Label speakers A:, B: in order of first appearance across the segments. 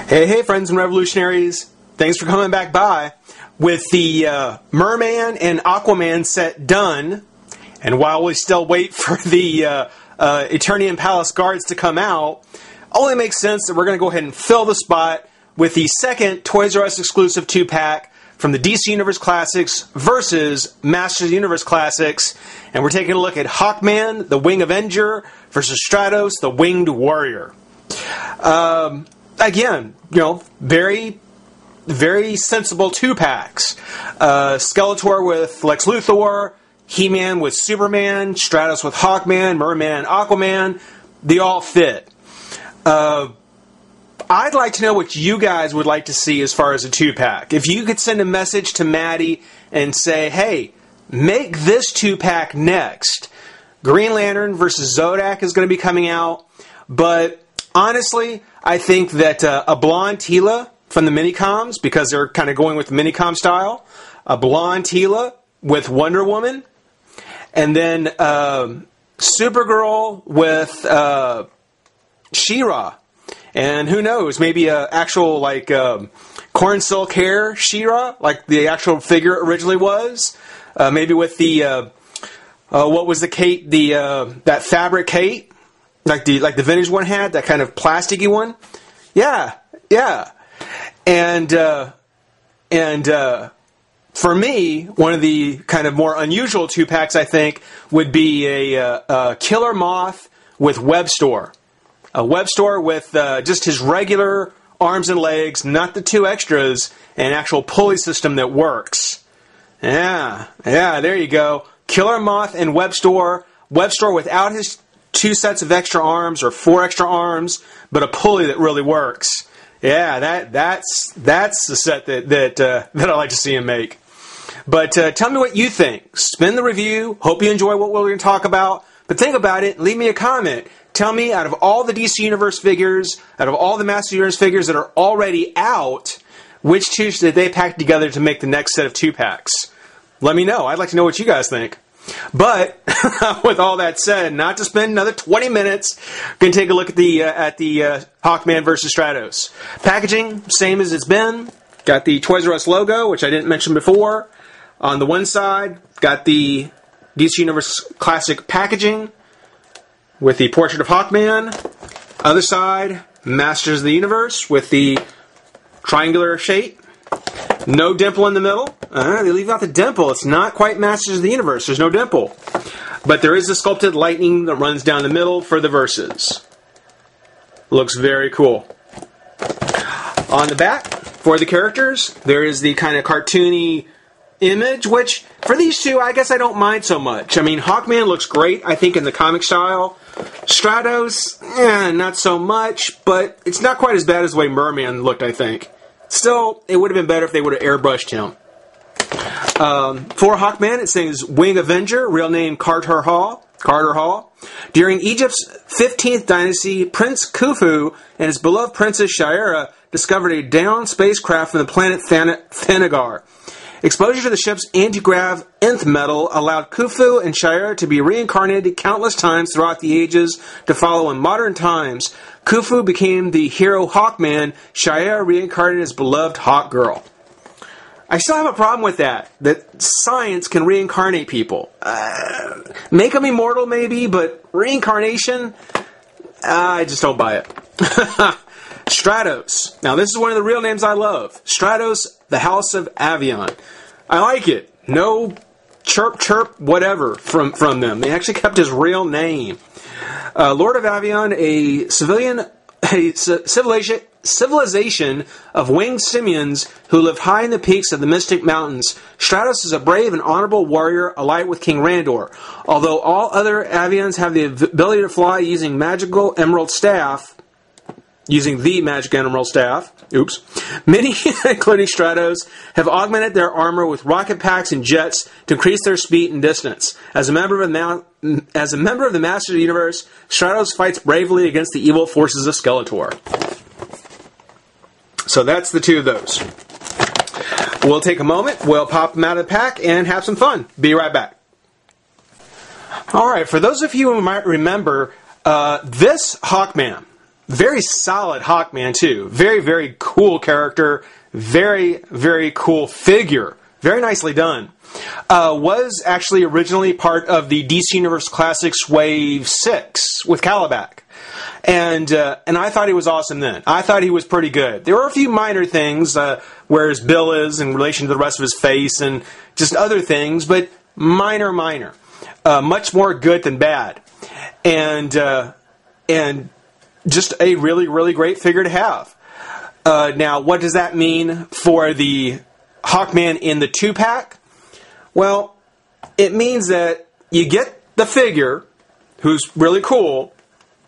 A: Hey, friends and revolutionaries. Thanks for coming back by. With the Merman and Aquaman set done, and while we still wait for the Eternian Palace guards to come out, only makes sense that we're going to go ahead and fill the spot with the second Toys R Us exclusive 2-pack from the DC Universe Classics versus Masters of the Universe Classics. And we're taking a look at Hawkman, the Winged Avenger, versus Stratos, the Winged Warrior. Again, very sensible 2-packs. Skeletor with Lex Luthor, He-Man with Superman, Stratos with Hawkman, Merman, Aquaman. They all fit. I'd like to know what you guys would like to see as far as a 2-pack. If you could send a message to Maddie and say, hey, make this 2-pack next. Green Lantern versus Zodak is going to be coming out. But honestly, I think that a blonde Tila from the Minicoms, because they're kind of going with the Minicom style, a blonde Tila with Wonder Woman, and then Supergirl with She-Ra. And who knows, maybe a actual corn silk hair She-Ra, like the actual figure originally was. Maybe with the what was the cape? That fabric cape. Like the vintage one had, that kind of plasticky one. Yeah. And for me, one of the kind of more unusual 2-packs, I think, would be a Killer Moth with Webstore. A Webstore with just his regular arms and legs, not the 2 extras, and an actual pulley system that works. Yeah, there you go. Killer Moth and Webstore. Webstore without his 2 sets of extra arms or 4 extra arms, but a pulley that really works. Yeah, that's the set that I like to see him make. But tell me what you think. Spin the review. Hope you enjoy what we're going to talk about. But think about it. Leave me a comment. Tell me, out of all the DC Universe figures, out of all the Master Universe figures that are already out, which 2 did they pack together to make the next set of 2-packs? Let me know. I'd like to know what you guys think. But with all that said, not to spend another 20 minutes, going to take a look at the Hawkman versus Stratos. Packaging, same as it's been. Got the Toys R Us logo, which I didn't mention before. On the one side, got the DC Universe Classic packaging with the portrait of Hawkman. Other side, Masters of the Universe with the triangular shape. No dimple in the middle. They leave out the dimple. It's not quite Masters of the Universe. There's no dimple. But there is a sculpted lightning that runs down the middle for the verses. Looks very cool. On the back, for the characters, there is the kind of cartoony image, which, for these 2, I guess I don't mind so much. I mean, Hawkman looks great, I think, in the comic style. Stratos, not so much, but it's not quite as bad as the way Merman looked, I think. Still, it would have been better if they would have airbrushed him. For Hawkman, it says Winged Avenger, real name Carter Hall. During Egypt's 15th dynasty, Prince Khufu and his beloved Princess Shayera discovered a downed spacecraft from the planet Thanagar. Exposure to the ship's anti-grav nth metal allowed Khufu and Shayera to be reincarnated countless times throughout the ages to follow. In modern times, Khufu became the hero Hawkman, Shayera reincarnated as beloved Hawk Girl. I still have a problem with that science can reincarnate people. Make them immortal maybe, but reincarnation, I just don't buy it. Stratos. Now this is one of the real names I love. Stratos, the House of Avion. I like it. No chirp, whatever from them. They actually kept his real name. Lord of Avion, a civilization of winged simians who live high in the peaks of the Mystic Mountains. Stratos is a brave and honorable warrior, allied with King Randor. Although all other Avions have the ability to fly using the magic emerald staff, many, including Stratos, have augmented their armor with rocket packs and jets to increase their speed and distance. As a member of the Masters of the Universe, Stratos fights bravely against the evil forces of Skeletor. So that's the 2 of those. We'll take a moment, we'll pop them out of the pack, and have some fun. Be right back. Alright, for those of you who might remember, this Hawkman very solid Hawkman, too. Very, very cool character. Very, very cool figure. Very nicely done. Was actually originally part of the DC Universe Classics Wave 6 with Calabac. And I thought he was awesome then. I thought he was pretty good. There were a few minor things, where his bill is in relation to the rest of his face and just other things, but minor. Much more good than bad. And just a really, really great figure to have. Now, what does that mean for the Hawkman in the 2-pack? Well, it means that you get the figure, who's really cool,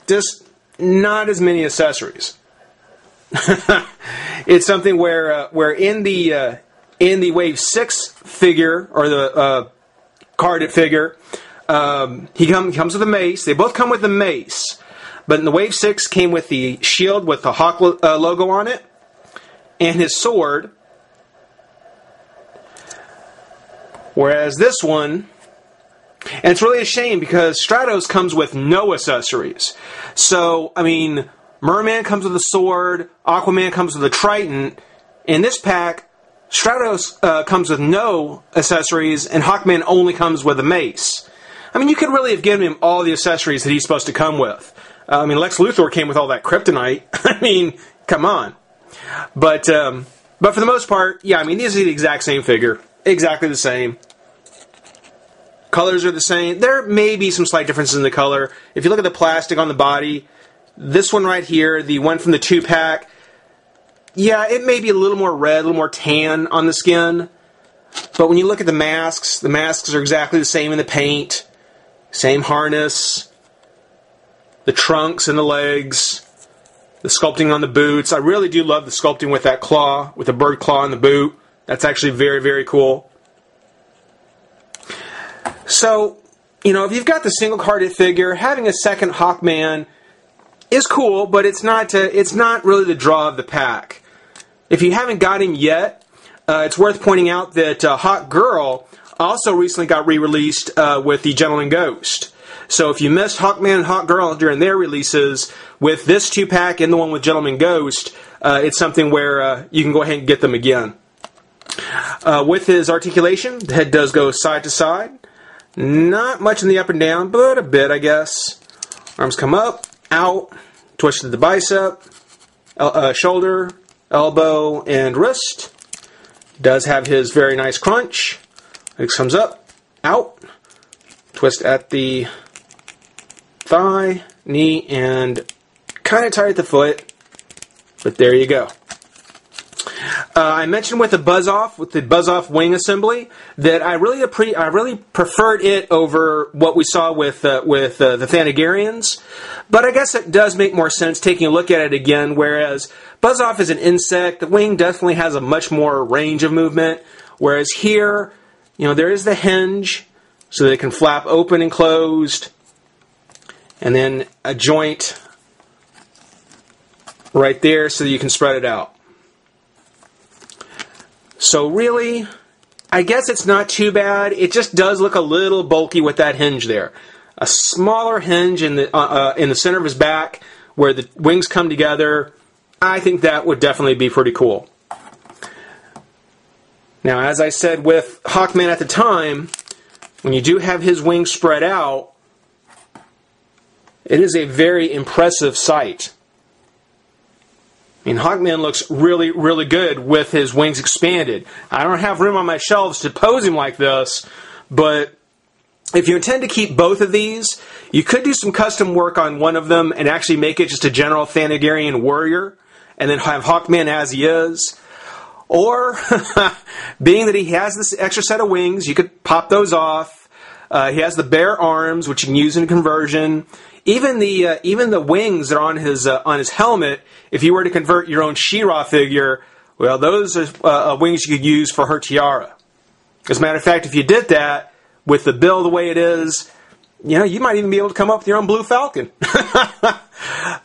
A: just not as many accessories. It's something where in the Wave 6 figure, or the carded figure, he comes with a mace. They both come with a mace. But in the Wave 6 came with the shield with the Hawk logo on it, and his sword. Whereas this one, and it's really a shame because Stratos comes with no accessories. So, I mean, Merman comes with a sword, Aquaman comes with a trident. In this pack, Stratos comes with no accessories, and Hawkman only comes with a mace. I mean, you could really have given him all the accessories that he's supposed to come with. I mean, Lex Luthor came with all that kryptonite. I mean, come on. But for the most part, yeah, I mean, these are the exact same figure. Exactly the same. Colors are the same. There may be some slight differences in the color. If you look at the plastic on the body, this one right here, the one from the 2-pack, yeah, it may be a little more red, a little more tan on the skin. But when you look at the masks are exactly the same in the paint. Same harness. The trunks and the legs. The sculpting on the boots. I really do love the sculpting with that claw, with the bird claw in the boot. That's actually very, very cool. So, you know, if you've got the single-carded figure, having a second Hawkman is cool, but it's not really the draw of the pack. If you haven't got him yet, it's worth pointing out that Hawk Girl also recently got re-released with the Gentleman Ghost. So if you missed Hawkman and Hawk Girl during their releases, with this 2-pack and the one with Gentleman Ghost, it's something where you can go ahead and get them again. With his articulation, the head does go side to side. Not much in the up and down, but a bit, I guess. Arms come up, out, twist to the bicep, shoulder, elbow, and wrist. Does have his very nice crunch. Legs comes up, out, twist at the thigh, knee, and kind of tight at the foot. But there you go. I mentioned with the Buzz-Off wing assembly, that I really preferred it over what we saw with the Thanagarians. But I guess it does make more sense taking a look at it again. Whereas Buzz-Off is an insect, the wing definitely has a much more range of movement. Whereas here, you know, there is the hinge, so that it can flap open and closed, and then a joint right there, so that you can spread it out. So really, I guess it's not too bad. It just does look a little bulky with that hinge there. A smaller hinge in the center of his back, where the wings come together. I think that would definitely be pretty cool. Now, as I said with Hawkman at the time, when you do have his wings spread out, it is a very impressive sight. I mean, Hawkman looks really, really good with his wings expanded. I don't have room on my shelves to pose him like this, but if you intend to keep both of these, you could do some custom work on one of them and actually make it just a general Thanagarian warrior, and then have Hawkman as he is. Or, being that he has this extra set of wings, you could pop those off. He has the bare arms, which you can use in conversion. Even the wings that are on his helmet, if you were to convert your own She-Ra figure, well, those are wings you could use for her tiara. As a matter of fact, if you did that with the bill the way it is, you know, you might even be able to come up with your own Blue Falcon.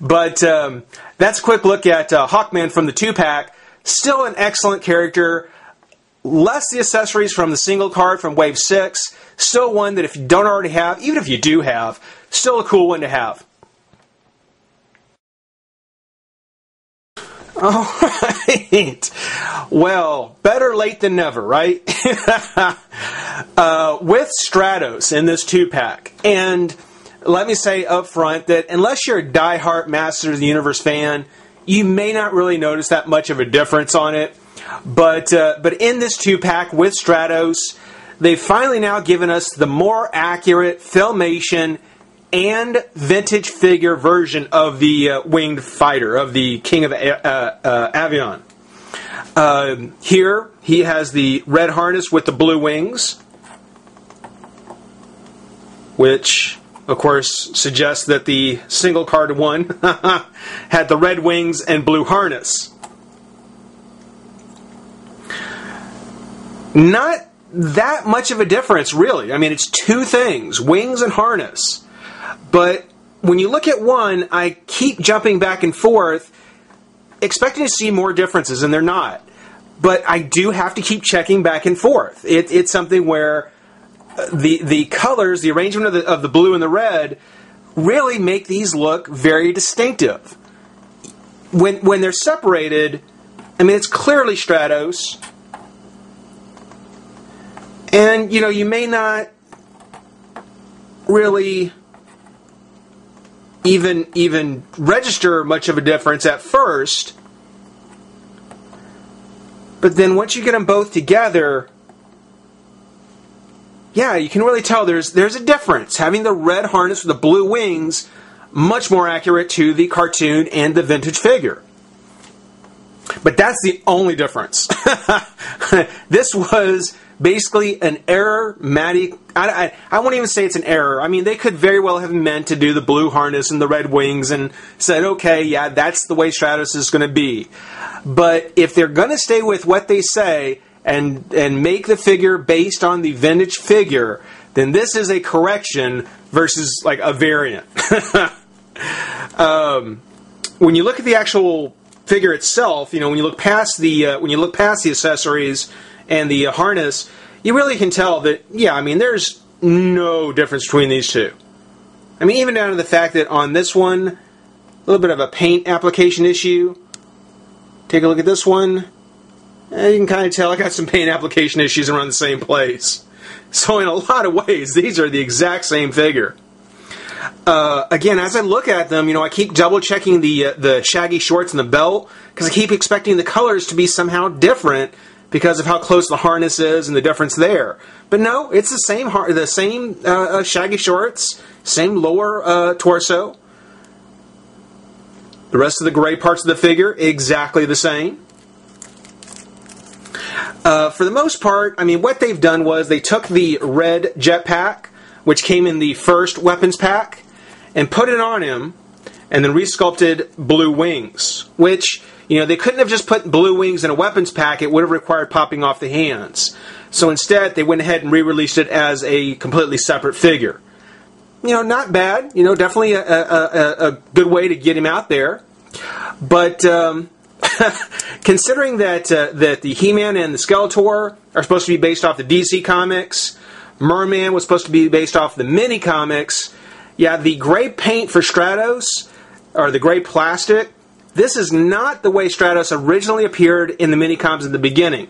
A: But that's a quick look at Hawkman from the 2-pack. Still an excellent character. Less the accessories from the single card from Wave 6. Still one that if you don't already have, even if you do have, still a cool one to have. All right. Well, better late than never, right? With Stratos in this 2-pack. And let me say up front that unless you're a diehard Masters of the Universe fan, you may not really notice that much of a difference on it. But in this 2-pack with Stratos, they've finally now given us the more accurate Filmation and vintage figure version of the winged fighter, of the King of Avion. Here, he has the red harness with the blue wings, which, of course, suggests that the single card one had the red wings and blue harness. Not that much of a difference, really. I mean, it's two things, wings and harness. But when you look at one, I keep jumping back and forth, expecting to see more differences, and they're not. But I do have to keep checking back and forth. It's something where the colors, the arrangement of the blue and the red, really make these look very distinctive. When they're separated, I mean, it's clearly Stratos. And, you know, you may not really even register much of a difference at first, but then once you get them both together, yeah, you can really tell there's a difference. Having the red harness with the blue wings, much more accurate to the cartoon and the vintage figure. But that's the only difference. This was basically an error. I won't even say it's an error. I mean, they could very well have meant to do the blue harness and the red wings and said, okay, yeah, that's the way Stratos is going to be. But if they're going to stay with what they say and make the figure based on the vintage figure, then this is a correction versus like a variant. When you look at the actual figure itself, you know, when you look past the accessories and the harness, you really can tell that, yeah, I mean, there's no difference between these two. I mean, even down to the fact that on this one, a little bit of a paint application issue. Take a look at this one. You can kind of tell I got some paint application issues around the same place. So in a lot of ways, these are the exact same figure. Again, as I look at them, you know, I keep double checking the shaggy shorts and the belt because I keep expecting the colors to be somehow different because of how close the harness is and the difference there. But no, it's the same shaggy shorts, same lower torso. The rest of the gray parts of the figure, exactly the same. For the most part, I mean, what they've done was they took the red jetpack, which came in the first weapons pack, and put it on him, and then resculpted blue wings, which, you know, they couldn't have just put blue wings in a weapons pack. It would have required popping off the hands. So instead, they went ahead and re-released it as a completely separate figure. You know, not bad. You know, definitely a good way to get him out there. But considering that the He-Man and the Skeletor are supposed to be based off the DC comics, Merman was supposed to be based off the mini comics, yeah, the gray paint for Stratos, or the gray plastic, this is not the way Stratos originally appeared in the mini comics at the beginning.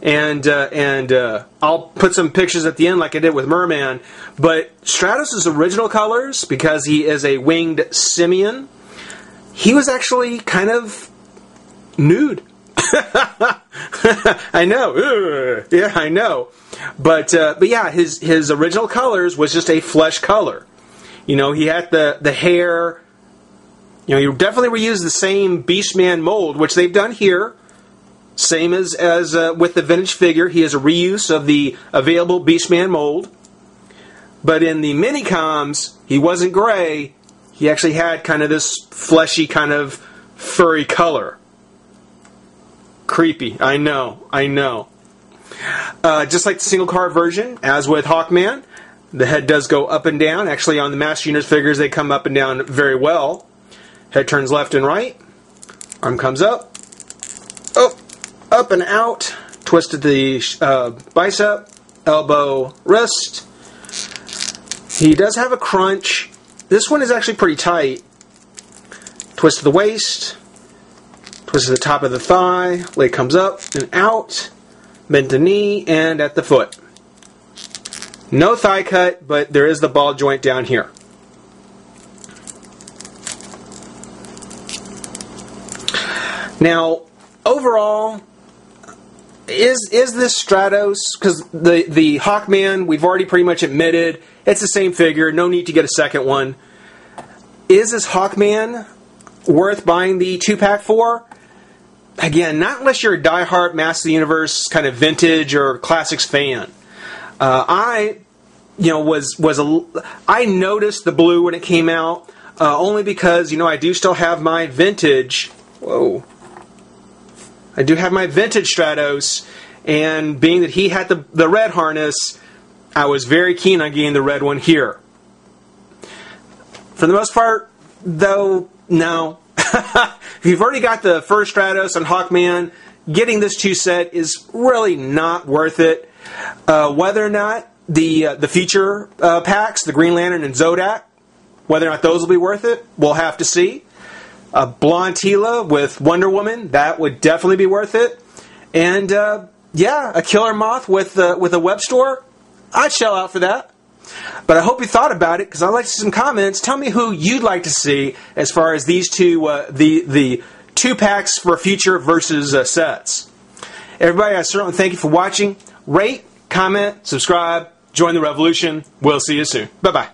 A: And I'll put some pictures at the end like I did with Merman. But Stratos' original colors, because he is a winged simian, he was actually kind of nude. I know. Ugh. Yeah, I know. But yeah, his original colors was just a flesh color. You know, he had the hair. You know, you definitely reused the same Beastman mold, which they've done here. Same as with the vintage figure. He is a reuse of the available Beastman mold. But in the mini-coms, he wasn't gray. He actually had kind of this fleshy, kind of furry color. Creepy. I know. I know. Just like the single card version, as with Hawkman, the head does go up and down. Actually, on the Master Universe figures, they come up and down very well. Head turns left and right. Arm comes up. Oh, up and out. Twisted the bicep, elbow, wrist. He does have a crunch. This one is actually pretty tight. Twist the waist. Twist to the top of the thigh, leg comes up and out, bend the knee, and at the foot. No thigh cut, but there is the ball joint down here. Now, overall, is this Stratos? Because the Hawkman, we've already pretty much admitted, it's the same figure, no need to get a second one. Is this Hawkman worth buying the 2-pack for? Again, not unless you're a diehard Masters of the Universe kind of vintage or classics fan. I noticed the blue when it came out, only because I do still have my vintage. Whoa. I do have my vintage Stratos, and being that he had the red harness, I was very keen on getting the red one here. For the most part, though, no. If you've already got the first Stratos and Hawkman, getting this 2 set is really not worth it. Whether or not the feature packs, the Green Lantern and Zodak, whether or not those will be worth it, we'll have to see. A blonde Tila with Wonder Woman, that would definitely be worth it. And yeah, a Killer Moth with a web store, I'd shell out for that. But I hope you thought about it, because I'd like to see some comments. Tell me who you'd like to see as far as these two, the 2 packs for future versus sets. Everybody, I certainly thank you for watching. Rate, comment, subscribe, join the revolution. We'll see you soon. Bye-bye.